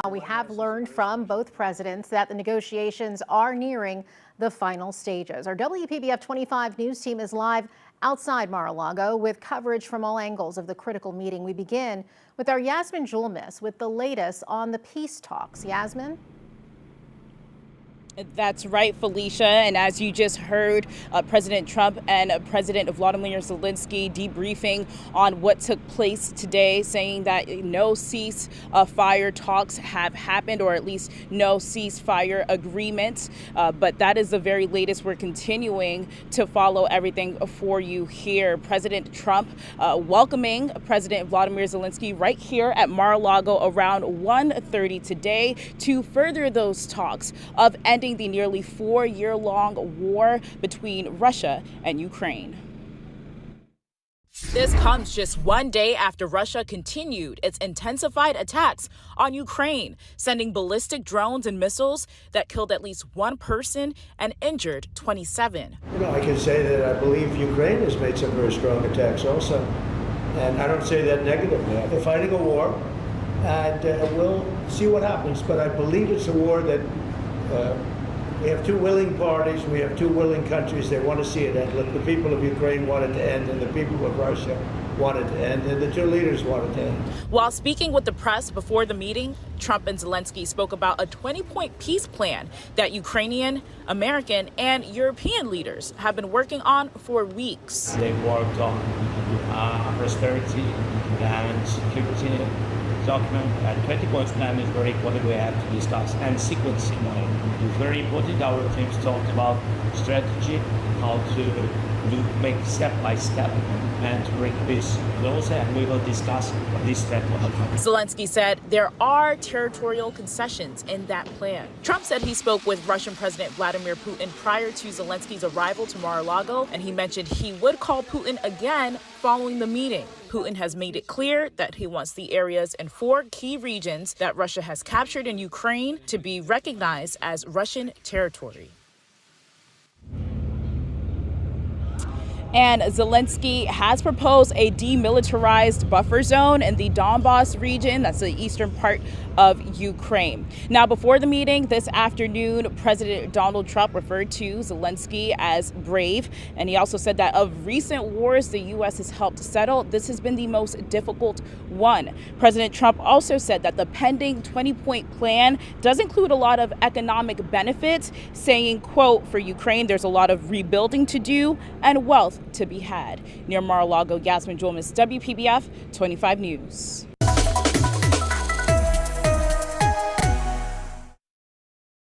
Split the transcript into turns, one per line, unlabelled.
We have learned from both presidents that the negotiations are nearing the final stages. Our WPBF 25 news team is live outside Mar-a-Lago with coverage from all angles of the critical meeting. We begin with our Yasmin Julmis with the latest on the peace talks. Yasmin?
That's right, Felicia. And as you just heard, President Trump and President Vladimir Zelensky debriefing on what took place today, saying that no ceasefire talks have happened, or at least no ceasefire agreements. But that is the very latest. We're continuing to follow everything for you here. President Trump welcoming President Vladimir Zelensky right here at Mar-a-Lago around 1:30 today to further those talks of ending the nearly 4-year-long war between Russia and Ukraine. This comes just one day after Russia continued its intensified attacks on Ukraine, sending ballistic drones and missiles that killed at least one person and injured 27.
I can say that I believe Ukraine has made some very strong attacks also. And I don't say that negatively. They're fighting a war, and we'll see what happens. But I believe it's a war that we have two willing parties, we have two willing countries. They want to see it end. The people of Ukraine want it to end, and the people of Russia want it to end, and the two leaders want it to end.
While speaking with the press before the meeting, Trump and Zelensky spoke about a 20-point peace plan that Ukrainian, American, and European leaders have been working on for weeks.
They worked on prosperity and security document, and 20 points plan is very important. We have to discuss, and sequencing is very important. Our teams talked about strategy, how to make step by step and to bring peace closer, and we will discuss this step.
Zelensky said there are territorial concessions in that plan. Trump said he spoke with Russian President Vladimir Putin prior to Zelensky's arrival to Mar-a-Lago, and he mentioned he would call Putin again following the meeting. Putin has made it clear that he wants the areas in 4 key regions that Russia has captured in Ukraine to be recognized as Russian territory. And Zelensky has proposed a demilitarized buffer zone in the Donbas region. That's the eastern part of Ukraine. Now, before the meeting this afternoon, President Donald Trump referred to Zelensky as brave. And he also said that of recent wars the U.S. has helped settle, this has been the most difficult one. President Trump also said that the pending 20-point plan does include a lot of economic benefits, saying, quote, for Ukraine, there's a lot of rebuilding to do and wealth to be had. Near Mar-a-Lago, Yasmin Julmis, WPBF 25 News.